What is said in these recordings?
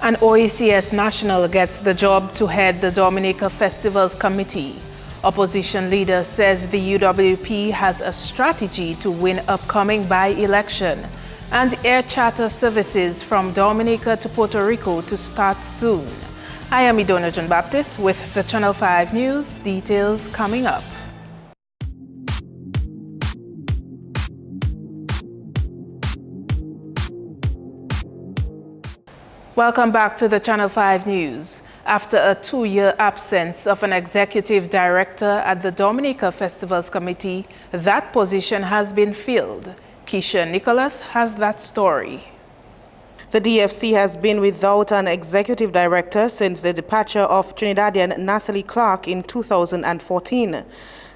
An OECS national gets the job to head the Dominica Festivals Committee. Opposition leader says the UWP has a strategy to win upcoming by-election. And air charter services from Dominica to Puerto Rico to start soon. I am Idona John Baptist with the Channel 5 News. Details coming up. Welcome back to the Channel 5 News. After a 2-year absence of an executive director at the Dominica Festivals Committee, that position has been filled. Keisha Nicholas has that story. The DFC has been without an executive director since the departure of Trinidadian Nathalie Clark in 2014.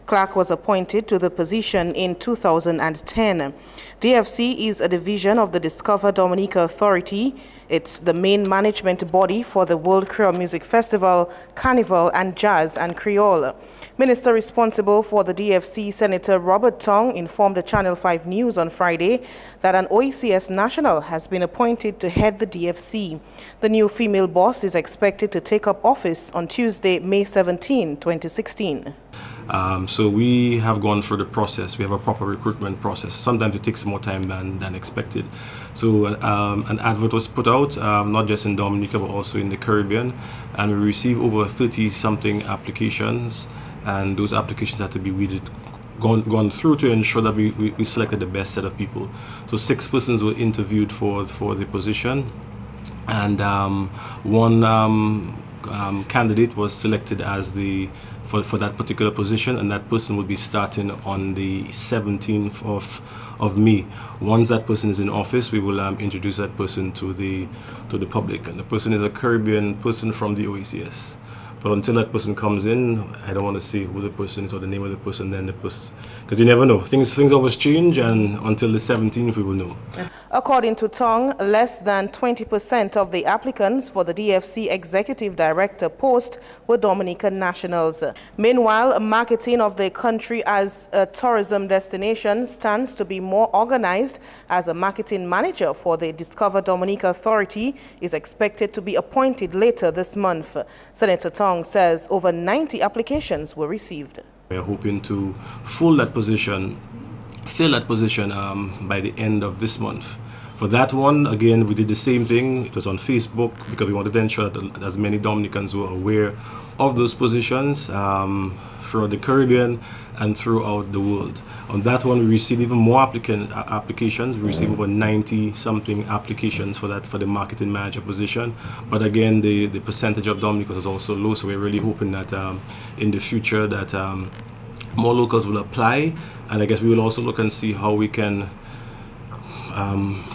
Clark was appointed to the position in 2010. DFC is a division of the Discover Dominica Authority. It's the main management body for the World Creole Music Festival, Carnival, and Jazz and Creole. Minister responsible for the DFC, Senator Robert Tong, informed the Channel 5 News on Friday that an OECS national has been appointed to head the DFC. The new female boss is expected to take up office on Tuesday, May 17, 2016. So we have gone through the process. We have a proper recruitment process. Sometimes it takes more time than expected. So an advert was put out, not just in Dominica, but also in the Caribbean. And we received over 30-something applications. And those applications had to be gone through to ensure that we selected the best set of people. So 6 persons were interviewed for the position. And one candidate was selected as for that particular position, and that person will be starting on the 17th of May. Once that person is in office, we will introduce that person to the public. And the person is a Caribbean person from the OECS. But until that person comes in, I don't want to say who the person is or the name of the person, then the person, because you never know. Things always change, and until the 17th, we will know. According to Tong, less than 20% of the applicants for the DFC Executive Director post were Dominican nationals. Meanwhile, marketing of the country as a tourism destination stands to be more organized, as a marketing manager for the Discover Dominica Authority is expected to be appointed later this month. Senator Tong says over 90 applications were received. We are hoping to fill that position by the end of this month. For that one, again, we did the same thing. It was on Facebook because we wanted to ensure that as many Dominicans were aware of those positions throughout the Caribbean and throughout the world. On that one, we received even more applications. We received over 90-something applications for the marketing manager position. But again, the percentage of Dominicans is also low, so we're really hoping that in the future that more locals will apply. And I guess we will also look and see how we can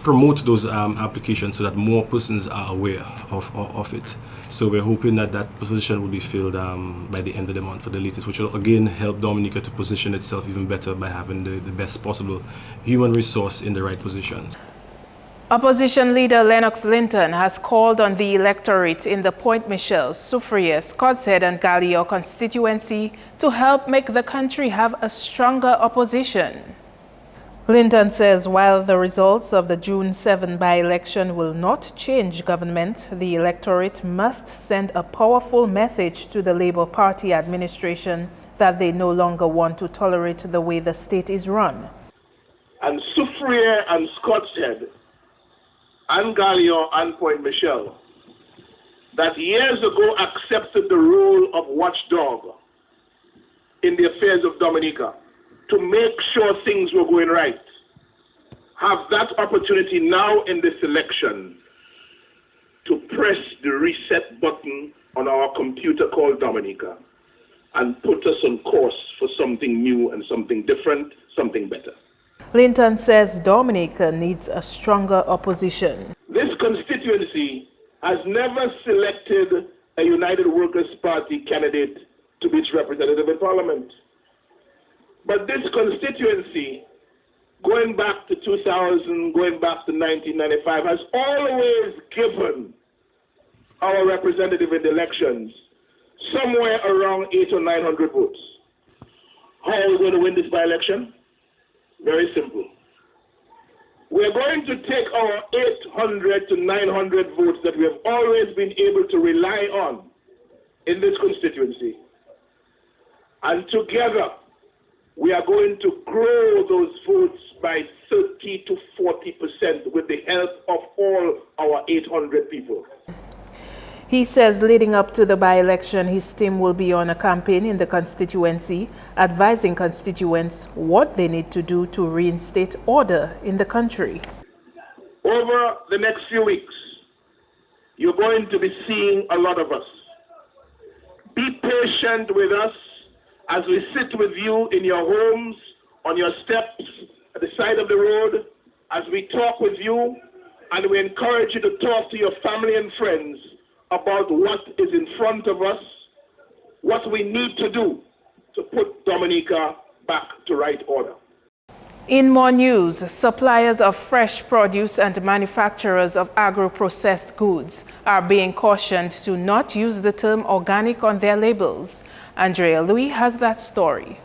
promote those applications so that more persons are aware of it. So we're hoping that position will be filled by the end of the month for the latest, which will again help Dominica to position itself even better by having the best possible human resource in the right positions. Opposition leader Lennox Linton has called on the electorate in the Point Michel, Soufriere, Scotshead and Gallio constituency to help make the country have a stronger opposition. Linton says while the results of the June 7 by-election will not change government, the electorate must send a powerful message to the Labour Party administration that they no longer want to tolerate the way the state is run. And Soufriere and Scotshead and Gallio and Point Michel, that years ago accepted the role of watchdog in the affairs of Dominica, to make sure things were going right, have that opportunity now in this election to press the reset button on our computer called Dominica and put us on course for something new and something different, something better. Linton says Dominica needs a stronger opposition. This constituency has never selected a United Workers' Party candidate to be its representative in Parliament. But this constituency, going back to 2000, going back to 1995, has always given our representative in the elections somewhere around 800 or 900 votes. How are we going to win this by-election? Very simple. We're going to take our 800 to 900 votes that we have always been able to rely on in this constituency, and together we are going to grow those votes by 30 to 40% with the help of all our 800 people. He says leading up to the by-election, his team will be on a campaign in the constituency, advising constituents what they need to do to reinstate order in the country. Over the next few weeks, you're going to be seeing a lot of us. Be patient with us as we sit with you in your homes, on your steps, at the side of the road, as we talk with you, and we encourage you to talk to your family and friends about what is in front of us, what we need to do to put Dominica back to right order. In more news, suppliers of fresh produce and manufacturers of agro-processed goods are being cautioned to not use the term organic on their labels. Andrea Louis has that story.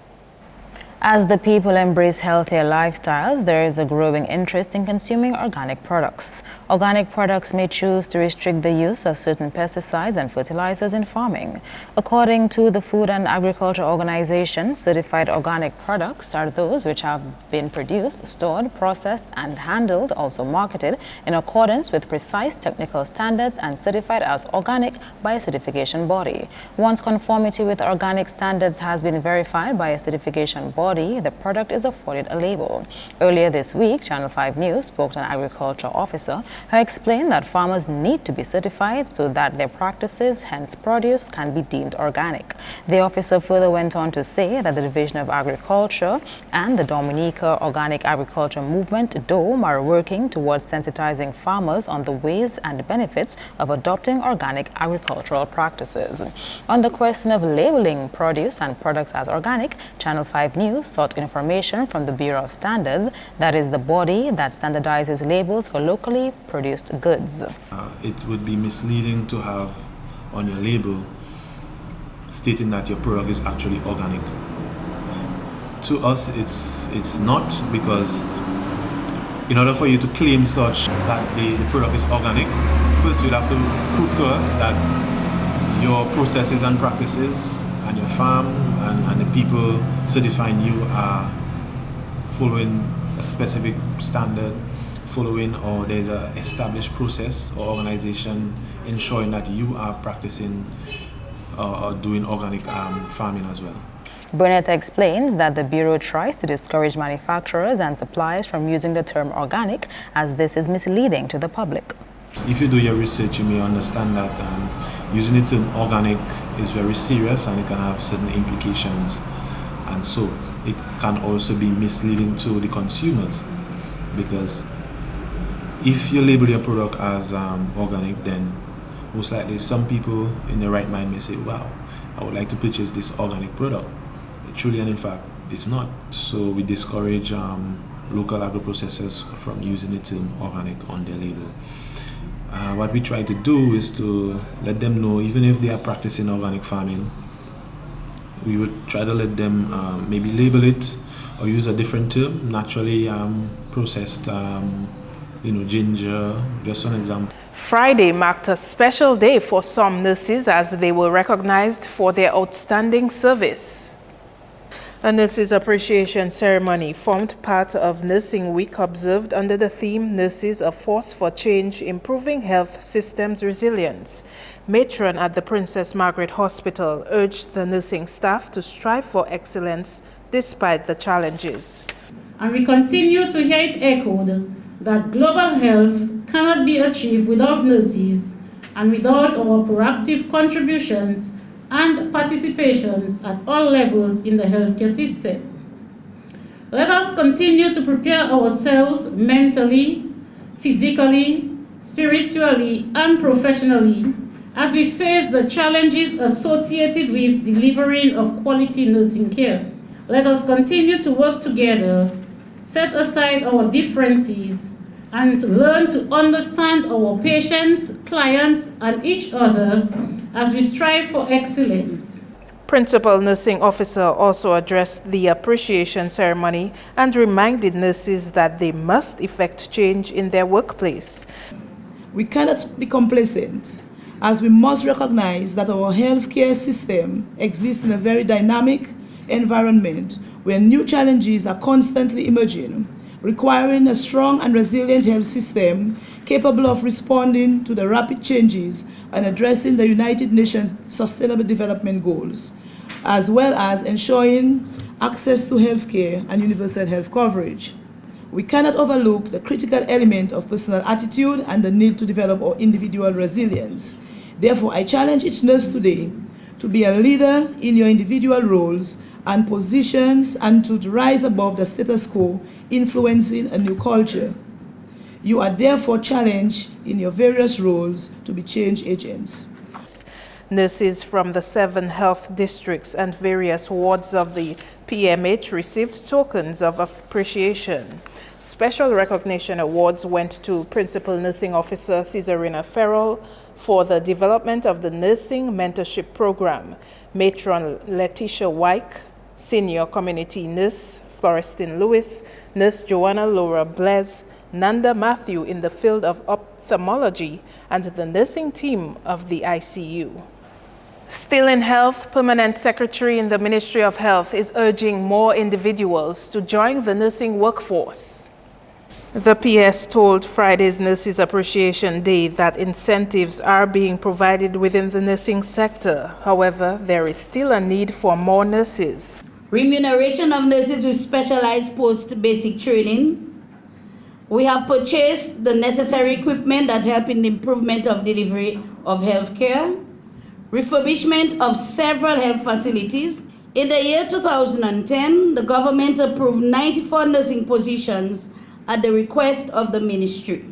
As the people embrace healthier lifestyles, there is a growing interest in consuming organic products. Organic products may choose to restrict the use of certain pesticides and fertilizers in farming. According to the Food and Agriculture Organization, certified organic products are those which have been produced, stored, processed, and handled, also marketed, in accordance with precise technical standards and certified as organic by a certification body. Once conformity with organic standards has been verified by a certification body, the product is afforded a label. Earlier this week, Channel 5 News spoke to an agriculture officer who explained that farmers need to be certified so that their practices, hence produce, can be deemed organic. The officer further went on to say that the Division of Agriculture and the Dominica Organic Agriculture Movement, DOME, are working towards sensitizing farmers on the ways and benefits of adopting organic agricultural practices. On the question of labeling produce and products as organic, Channel 5 News sought information from the Bureau of Standards, that is the body that standardizes labels for locally produced goods. It would be misleading to have on your label stating that your product is actually organic. To us, it's not, because in order for you to claim such that the product is organic, first you'd have to prove to us that your processes and practices and your farm and the people certifying you are following a specific standard, or there's an established process or organization ensuring that you are practicing or doing organic farming as well. Burnett explains that the Bureau tries to discourage manufacturers and suppliers from using the term organic, as this is misleading to the public. If you do your research, you may understand that using the term organic is very serious and it can have certain implications, and so it can also be misleading to the consumers, because if you label your product as organic, then most likely some people in their right mind may say, wow, I would like to purchase this organic product. Truly and in fact, it's not. So we discourage local agro-processors from using the term organic on their label. What we try to do is to let them know, even if they are practicing organic farming, we would try to let them maybe label it or use a different term, naturally processed ginger, just an example. Friday marked a special day for some nurses as they were recognized for their outstanding service. A nurses appreciation ceremony formed part of Nursing Week, observed under the theme Nurses, a Force for Change, Improving Health Systems Resilience. Matron at the Princess Margaret Hospital urged the nursing staff to strive for excellence despite the challenges. And we continue to hear it echoed that global health cannot be achieved without nurses and without our proactive contributions and participations at all levels in the healthcare system. Let us continue to prepare ourselves mentally, physically, spiritually, and professionally as we face the challenges associated with delivering of quality nursing care. Let us continue to work together, set aside our differences, and to learn to understand our patients, clients, and each other as we strive for excellence. Principal Nursing Officer also addressed the appreciation ceremony and reminded nurses that they must effect change in their workplace. We cannot be complacent, as we must recognize that our healthcare system exists in a very dynamic environment where new challenges are constantly emerging, requiring a strong and resilient health system capable of responding to the rapid changes and addressing the United Nations Sustainable Development Goals, as well as ensuring access to healthcare and universal health coverage. We cannot overlook the critical element of personal attitude and the need to develop our individual resilience. Therefore, I challenge each nurse today to be a leader in your individual roles and positions and to rise above the status quo, influencing a new culture. You are therefore challenged in your various roles to be change agents. Nurses from the 7 health districts and various wards of the PMH received tokens of appreciation. Special recognition awards went to Principal Nursing Officer Caesarina Farrell for the development of the Nursing Mentorship Program, Matron Letitia Wyke, Senior Community Nurse Florestin Lewis, Nurse Joanna Laura Blaise, Nanda Matthew in the field of ophthalmology, and the nursing team of the ICU. Still in health, Permanent Secretary in the Ministry of Health is urging more individuals to join the nursing workforce. The PS told Friday's Nurses Appreciation Day that incentives are being provided within the nursing sector. However, there is still a need for more nurses. Remuneration of nurses with specialized post-basic training. We have purchased the necessary equipment that help in the improvement of delivery of healthcare. Refurbishment of several health facilities. In the year 2010, the government approved 94 nursing positions at the request of the ministry.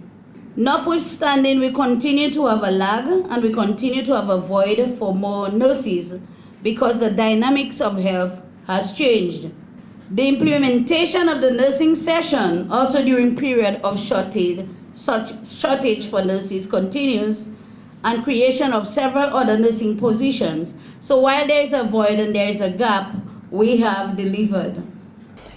Notwithstanding, we continue to have a lag and we continue to have a void for more nurses because the dynamics of health has changed. The implementation of the nursing session, also during period of shortage for nurses, continues, and creation of several other nursing positions. So while there is a void and there is a gap, we have delivered.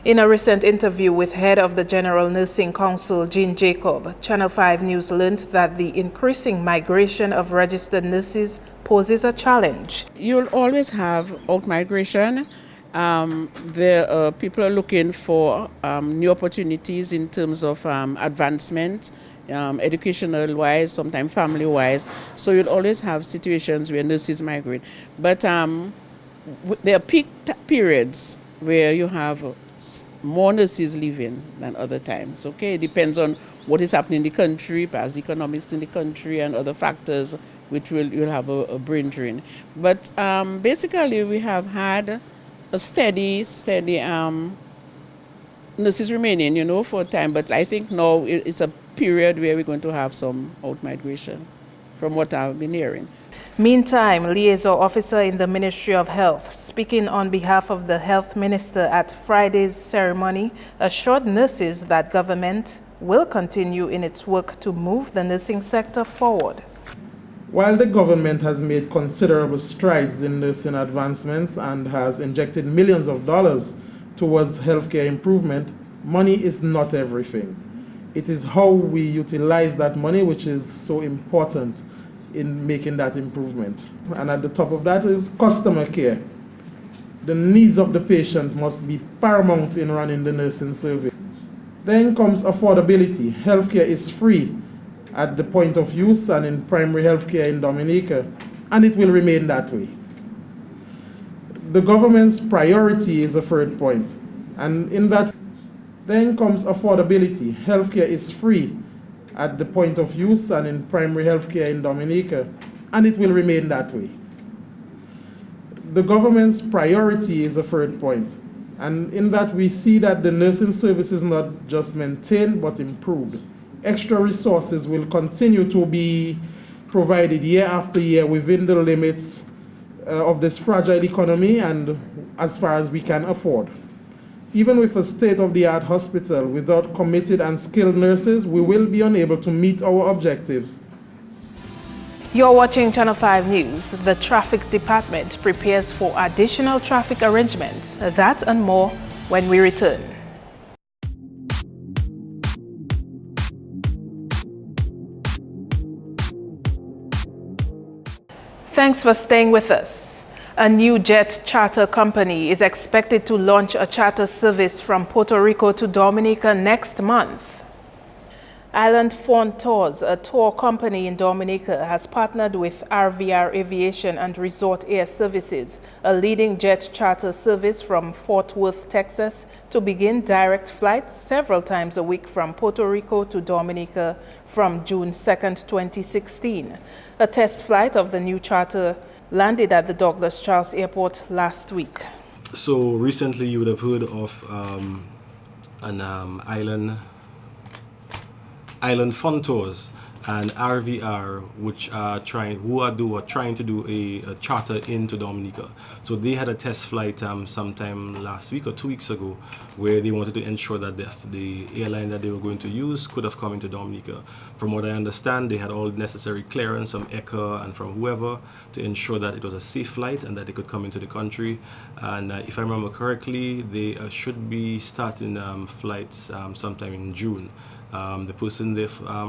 In a recent interview with head of the General Nursing Council, Jean Jacob, Channel 5 News learned that the increasing migration of registered nurses poses a challenge. You'll always have out-migration. People are looking for new opportunities in terms of advancement, educational-wise, sometimes family-wise. So you'll always have situations where nurses migrate. But there are peak periods where you have more nurses leaving than other times. Okay, it depends on what is happening in the country, perhaps the economics in the country and other factors which you'll have a brain drain. But basically we have had a steady nurses remaining, for a time. But I think now it's a period where we're going to have some out-migration, from what I've been hearing. Meantime, liaison officer in the Ministry of Health, speaking on behalf of the Health Minister at Friday's ceremony, assured nurses that government will continue in its work to move the nursing sector forward. While the government has made considerable strides in nursing advancements and has injected millions of dollars towards healthcare improvement, money is not everything. It is how we utilize that money which is so important in making that improvement. And at the top of that is customer care. The needs of the patient must be paramount in running the nursing service. Then comes affordability. Healthcare is free at the point of use and in primary healthcare in Dominica, and it will remain that way. The government's priority is a third point, and in that then comes affordability. Healthcare is free at the point of use and in primary healthcare in Dominica, and it will remain that way. The government's priority is a third point, and in that we see that the nursing service is not just maintained but improved. Extra resources will continue to be provided year after year within the limits of this fragile economy and as far as we can afford. Even with a state-of-the-art hospital without committed and skilled nurses, we will be unable to meet our objectives. You're watching Channel 5 News. The Traffic Department prepares for additional traffic arrangements. That and more when we return. Thanks for staying with us. A new jet charter company is expected to launch a charter service from Puerto Rico to Dominica next month. Island Fun Tours, a tour company in Dominica, has partnered with RVR Aviation and Resort Air Services, a leading jet charter service from Fort Worth, Texas, to begin direct flights several times a week from Puerto Rico to Dominica from June 2nd, 2016. A test flight of the new charter landed at the Douglas Charles Airport last week. So recently you would have heard of an Island Fun Tours and RVR, which are trying to do a charter into Dominica. So they had a test flight sometime last week or 2 weeks ago, where they wanted to ensure that the airline that they were going to use could have come into Dominica. From what I understand, they had all necessary clearance from ECA and from whoever to ensure that it was a safe flight and that they could come into the country. And if I remember correctly, they should be starting flights sometime in June. The person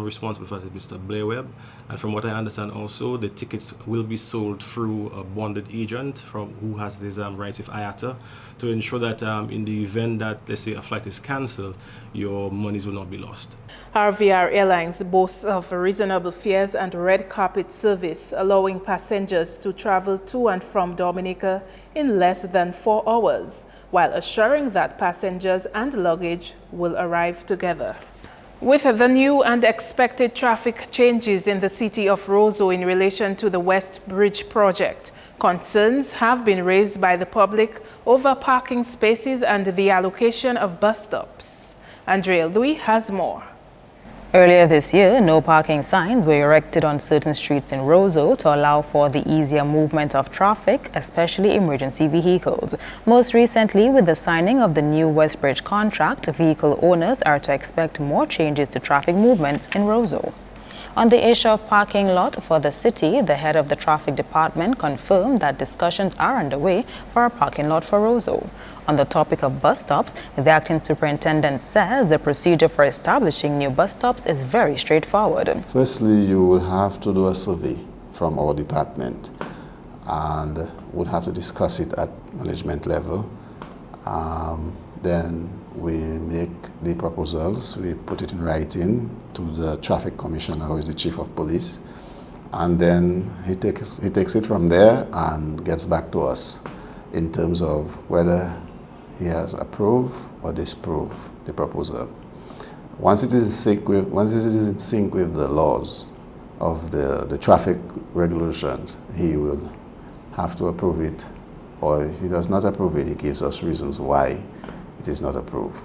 responsible for that is Mr. Blair Webb, and from what I understand also, the tickets will be sold through a bonded agent who has these rights with IATA to ensure that in the event that, let's say, a flight is cancelled, your monies will not be lost. RVR Airlines boasts of reasonable fares and red carpet service, allowing passengers to travel to and from Dominica in less than 4 hours, while assuring that passengers and luggage will arrive together. With the new and expected traffic changes in the city of Roseau in relation to the West Bridge project, concerns have been raised by the public over parking spaces and the allocation of bus stops. Andrea Louis has more. Earlier this year, no parking signs were erected on certain streets in Roseau to allow for the easier movement of traffic, especially emergency vehicles. Most recently, with the signing of the new West Bridge contract, vehicle owners are to expect more changes to traffic movements in Roseau. On the issue of parking lot for the city, the head of the traffic department confirmed that discussions are underway for a parking lot for Roseau. On the topic of bus stops, the acting superintendent says the procedure for establishing new bus stops is very straightforward. Firstly, you will have to do a survey from our department and would have to discuss it at management level. Then we make the proposals, we put it in writing to the traffic commissioner, who is the chief of police, and then he takes it from there and gets back to us in terms of whether he has approved or disproved the proposal. Once it is in sync with the laws of the traffic regulations, he will have to approve it, or if he does not approve it, he gives us reasons why it is not approved.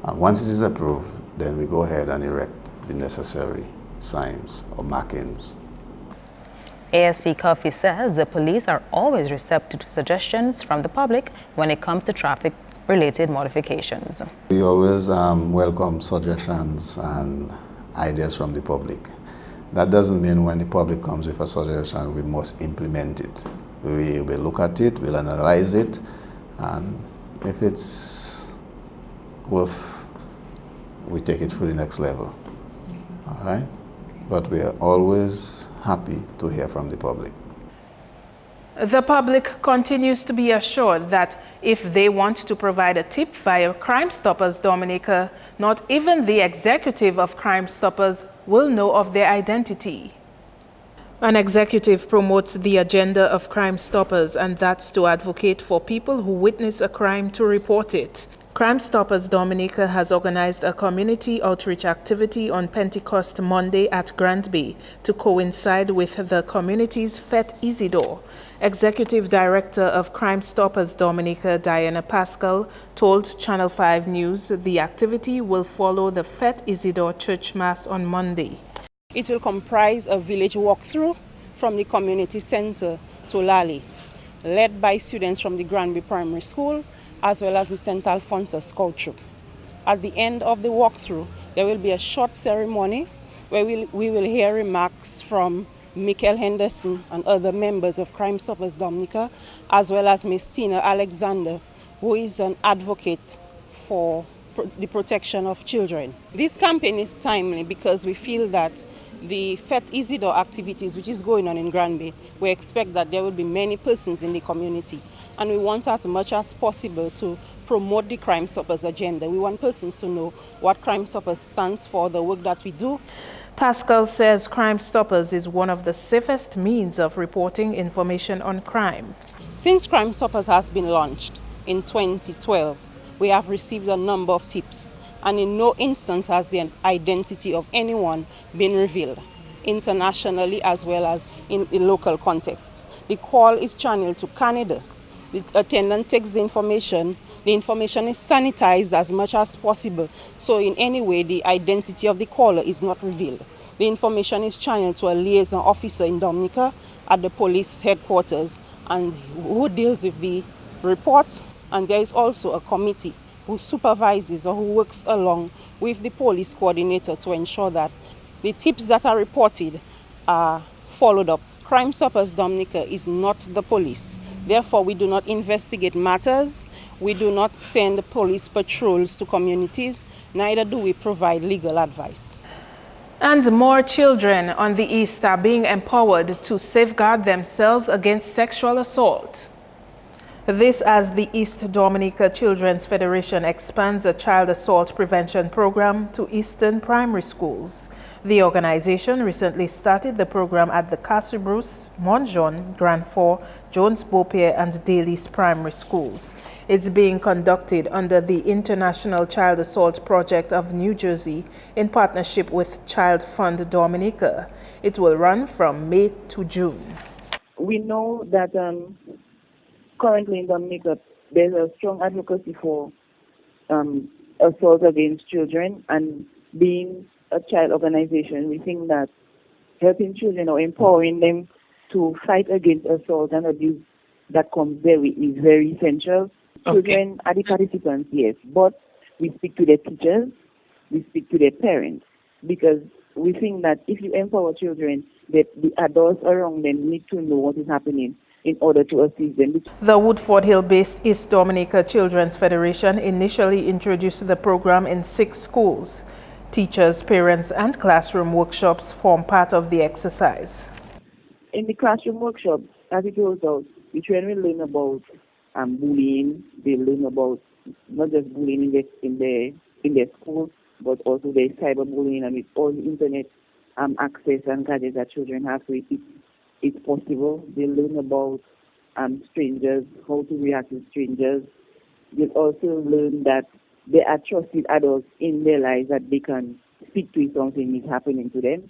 And once it is approved, then we go ahead and erect the necessary signs or markings. ASP Coffey says the police are always receptive to suggestions from the public when it comes to traffic-related modifications. We always welcome suggestions and ideas from the public. That doesn't mean when the public comes with a suggestion, we must implement it. We will look at it, we'll analyze it, and if it's worth, we take it to the next level. All right? But we are always happy to hear from the public. The public continues to be assured that if they want to provide a tip via Crime Stoppers Dominica, not even the executive of Crime Stoppers will know of their identity. An executive promotes the agenda of Crime Stoppers, and that's to advocate for people who witness a crime to report it. Crime Stoppers Dominica has organized a community outreach activity on Pentecost Monday at Granby to coincide with the community's Fête Isidore. Executive Director of Crime Stoppers Dominica, Diana Pascal, told Channel 5 News the activity will follow the Fête Isidore Church Mass on Monday. It will comprise a village walkthrough from the community center to Lally, led by students from the Granby Primary School as well as the St. Alphonsus Scout Troop. At the end of the walkthrough, there will be a short ceremony where we will hear remarks from Michael Henderson and other members of Crime Stoppers Dominica, as well as Ms. Tina Alexander, who is an advocate for the protection of children. This campaign is timely because we feel that the Fet Isidore activities which is going on in Granby, we expect that there will be many persons in the community, and we want as much as possible to promote the Crime Stoppers agenda. We want persons to know what Crime Stoppers stands for, the work that we do. Pascal says Crime Stoppers is one of the safest means of reporting information on crime. Since Crime Stoppers has been launched in 2012, we have received a number of tips, and in no instance has the identity of anyone been revealed, internationally as well as in a local context. The call is channeled to Canada. The attendant takes the information is sanitized as much as possible, so in any way the identity of the caller is not revealed. The information is channeled to a liaison officer in Dominica at the police headquarters, and who deals with the report, and there is also a committee who supervises or who works along with the police coordinator to ensure that the tips that are reported are followed up. Crime Stoppers Dominica is not the police. Therefore, we do not investigate matters, we do not send police patrols to communities, neither do we provide legal advice. And more children on the East are being empowered to safeguard themselves against sexual assault. This as the East Dominica Children's Federation expands a child assault prevention program to Eastern primary schools. The organization recently started the program at the Castle Bruce, Montjean, Grand Fort, Jones Beaupierre and Daly's primary schools. It's being conducted under the International Child Assault Project of New Jersey in partnership with Child Fund Dominica. It will run from May to June. We know that currently in Dominica, there's a strong advocacy for assault against children, and being a child organization, we think that helping children or empowering them to fight against assault and abuse that comes there is very essential. Okay. Children are the participants, yes, but we speak to their teachers, we speak to their parents, because we think that if you empower children, that the adults around them need to know what is happening in order to assist them. The Woodford Hill-based East Dominica Children's Federation initially introduced the program in 6 schools. Teachers, parents, and classroom workshops form part of the exercise. In the classroom workshop, as it goes out, the children will learn about bullying. They learn about not just bullying in their school, but also the cyberbullying and with all the internet access and gadgets that children have. So it's possible. They learn about strangers, how to react to strangers. They'll also learn that there are trusted adults in their lives that they can speak to if something is happening to them.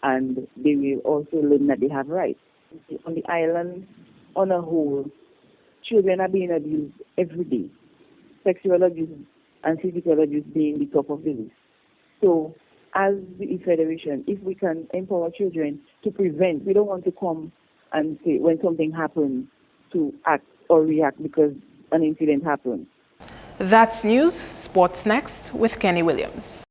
And they will also learn that they have rights. On the island, on a whole, children are being abused every day. Sexual abuse and physical abuse being the top of the list. So, as the Federation, if we can empower children to prevent, we don't want to come and say when something happens to act or react because an incident happened. That's news. Sports next with Kenny Williams.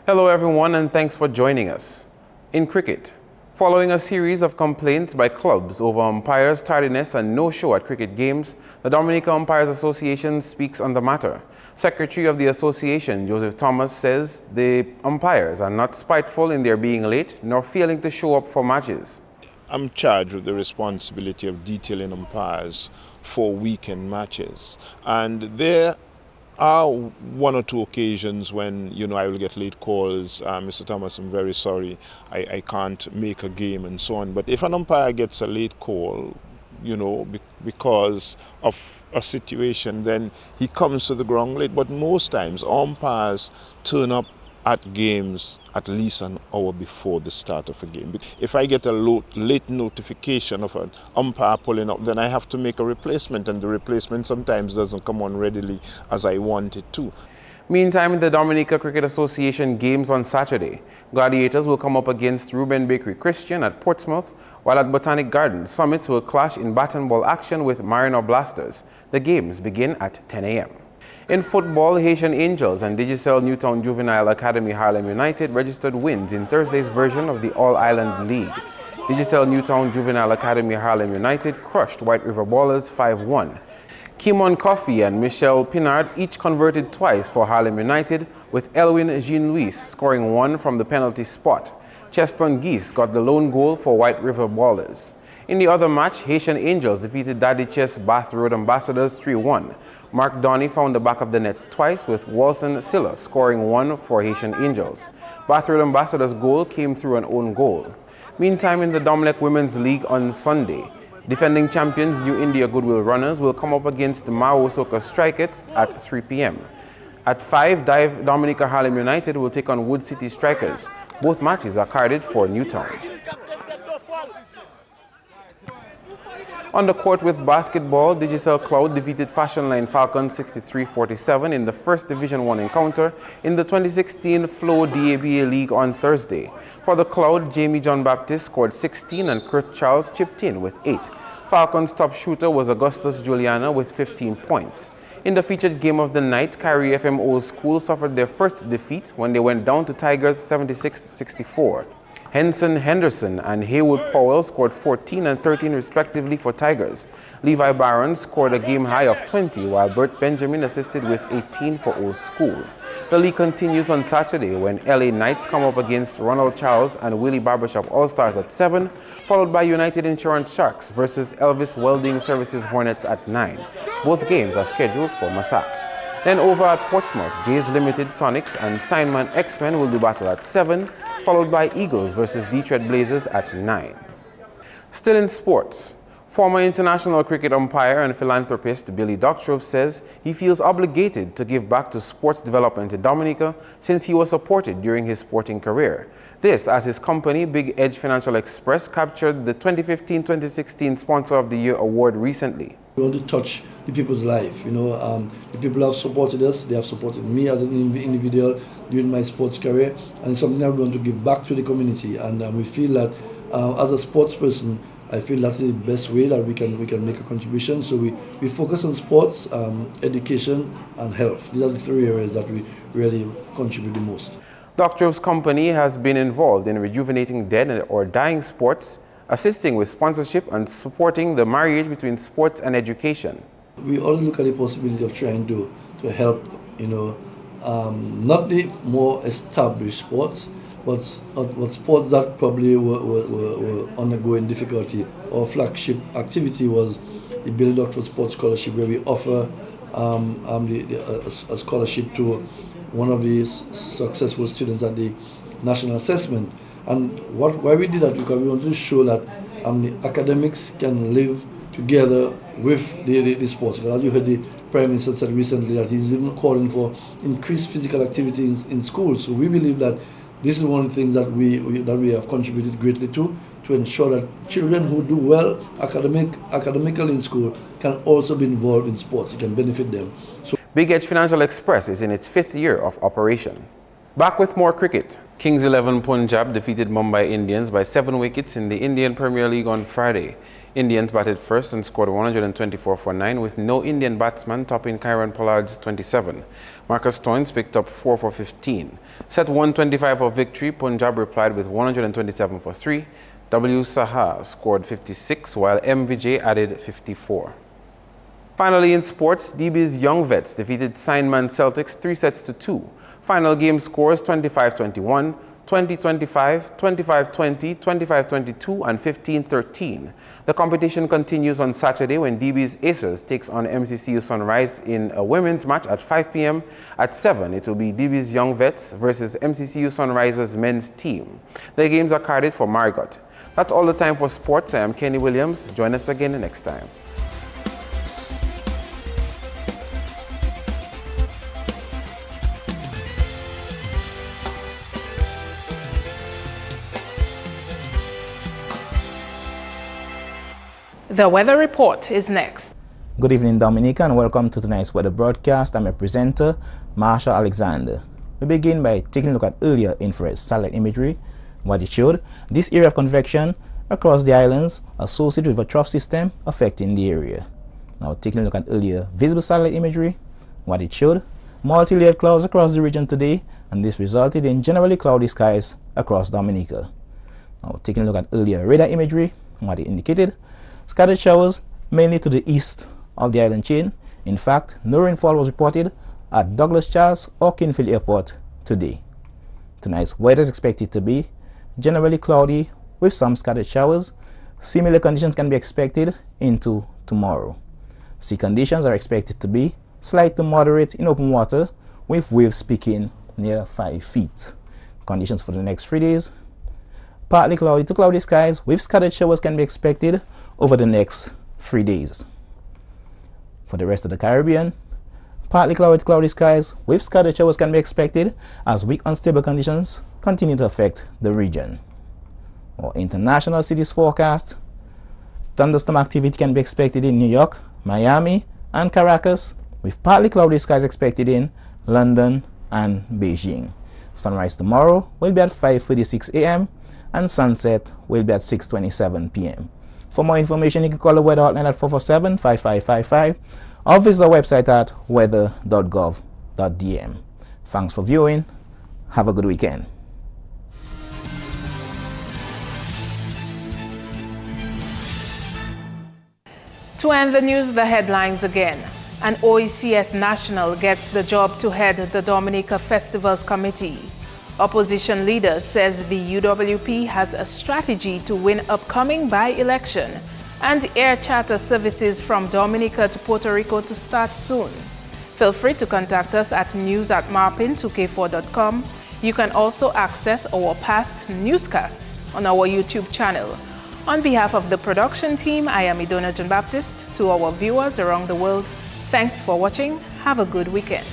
Hello everyone, and thanks for joining us. In cricket, following a series of complaints by clubs over umpires' tardiness and no-show at cricket games, the Dominica Umpires Association speaks on the matter. Secretary of the association, Joseph Thomas, says the umpires are not spiteful in their being late nor failing to show up for matches. I'm charged with the responsibility of detailing umpires for weekend matches, and there are 1 or 2 occasions when, I will get late calls. Mr. Thomas, I'm very sorry, I can't make a game and so on. But if an umpire gets a late call, because of a situation, then he comes to the ground late. But most times, umpires turn up at games at least an hour before the start of a game. If I get a late notification of an umpire pulling up, then I have to make a replacement, and the replacement sometimes doesn't come on readily as I want it to. Meantime, in the Dominica Cricket Association games on Saturday, Gladiators will come up against Reuben Bakery Christian at Portsmouth, while at Botanic Gardens, Summits will clash in bat and ball action with Mariner Blasters. The games begin at 10 a.m. In football, Haitian Angels and Digicel Newtown Juvenile Academy Harlem United registered wins in Thursday's version of the All-Island League. Digicel Newtown Juvenile Academy Harlem United crushed White River Ballers 5-1. Kimon Coffey and Michelle Pinard each converted twice for Harlem United, with Elwin Jean-Louis scoring one from the penalty spot. Cheston Geese got the lone goal for White River Ballers. In the other match, Haitian Angels defeated Daddy Chess Bath Road Ambassadors 3-1. Mark Donny found the back of the nets twice, with Walson Silla scoring one for Haitian Angels. Bath Road Ambassadors' goal came through an own goal. Meantime, in the Domlec Women's League on Sunday, defending champions New India Goodwill Runners will come up against the Mao Soka Strikettes at 3 p.m. At 5, Dominica Harlem United will take on Wood City Strikers. Both matches are carded for Newtown. On the court with basketball, Digicel Cloud defeated Fashion Line Falcons 63-47 in the first Division I encounter in the 2016 Flow DABA League on Thursday. For the Cloud, Jamie John Baptist scored 16 and Kurt Charles chipped in with 8. Falcons' top shooter was Augustus Juliana with 15 points. In the featured game of the night, Carrie FM Old School suffered their first defeat when they went down to Tigers 76-64. Henson Henderson and Haywood Powell scored 14 and 13 respectively for Tigers. Levi Barron scored a game high of 20, while Bert Benjamin assisted with 18 for Old School. The league continues on Saturday when LA Knights come up against Ronald Charles and Willie Barbershop All-Stars at 7, followed by United Insurance Sharks versus Elvis Welding Services Hornets at 9. Both games are scheduled for Massac. Then over at Portsmouth, Jays Limited Sonics and Signman X-Men will do battle at 7, followed by Eagles versus Detroit Blazers at 9. Still in sports, former international cricket umpire and philanthropist Billy Doctrove says he feels obligated to give back to sports development in Dominica since he was supported during his sporting career. This as his company, Big Edge Financial Express, captured the 2015-2016 Sponsor of the Year award recently. We want to touch the people's life. The people have supported us. They have supported me as an individual during my sports career, and it's something that we want to give back to the community. And we feel that as a sports person, I feel that's the best way that we can make a contribution. So we focus on sports, education, and health. These are the three areas that we really contribute the most. Doctrove's company has been involved in rejuvenating dead or dying sports, assisting with sponsorship and supporting the marriage between sports and education. We always look at the possibility of trying to help, not the more established sports, but sports that probably were undergoing difficulty. Our flagship activity was the Billy Doctrove Sports Scholarship, where we offer a scholarship to one of the successful students at the national assessment. And why we did that, because we wanted to show that the academics can live together with the sports. Because as you heard the Prime Minister said recently that he's even calling for increased physical activity in schools. So we believe that this is one of the things that we have contributed greatly to ensure that children who do well academically in school can also be involved in sports. It can benefit them. So Big Edge Financial Express is in its 5th year of operation. Back with more cricket. Kings 11 Punjab defeated Mumbai Indians by 7 wickets in the Indian Premier League on Friday. Indians batted first and scored 124 for 9, with no Indian batsman topping Kieron Pollard's 27. Marcus Stoinis picked up 4 for 15. Set 125 for victory, Punjab replied with 127 for 3. W. Saha scored 56, while M. Vijay added 54. Finally in sports, DB's Young Vets defeated Signman Celtics 3-2. Final game scores 25-21, 20-25, 25-20, 25-22, and 15-13. The competition continues on Saturday when DB's Acers takes on MCCU Sunrise in a women's match at 5 p.m. At 7, it will be DB's Young Vets versus MCCU Sunrise's men's team. The games are carded for Margot. That's all the time for sports. I am Kenny Williams. Join us again next time. The weather report is next. Good evening, Dominica, and welcome to tonight's weather broadcast. I'm your presenter, Marshall Alexander. We begin by taking a look at earlier infrared satellite imagery. What it showed, this area of convection across the islands associated with a trough system affecting the area. Now taking a look at earlier visible satellite imagery. What it showed, multi-layered clouds across the region today, and this resulted in generally cloudy skies across Dominica. Now taking a look at earlier radar imagery. What it indicated, scattered showers mainly to the east of the island chain. In fact, no rainfall was reported at Douglas Charles or Kinfield Airport today. Tonight's weather is expected to be generally cloudy with some scattered showers. Similar conditions can be expected into tomorrow. Sea conditions are expected to be slight to moderate in open water with waves peaking near 5 feet. Conditions for the next 3 days, partly cloudy to cloudy skies with scattered showers can be expected over the next 3 days. For the rest of the Caribbean, partly cloudy to cloudy skies with scattered showers can be expected as weak unstable conditions continue to affect the region. Our international cities forecast, thunderstorm activity can be expected in New York, Miami, and Caracas, with partly cloudy skies expected in London and Beijing. Sunrise tomorrow will be at 5:46 a.m. and sunset will be at 6:27 p.m. For more information, you can call the weather hotline at 447-5555 or visit our website at weather.gov.dm. Thanks for viewing. Have a good weekend. To end the news, the headlines again. An OECS national gets the job to head the Dominica Festivals Committee. Opposition leader says the UWP has a strategy to win upcoming by-election, and air charter services from Dominica to Puerto Rico to start soon. Feel free to contact us at news@MarpinNewsMay13th2k16. You can also access our past newscasts on our YouTube channel. On behalf of the production team, I am Idona John Baptist. To our viewers around the world, thanks for watching. Have a good weekend.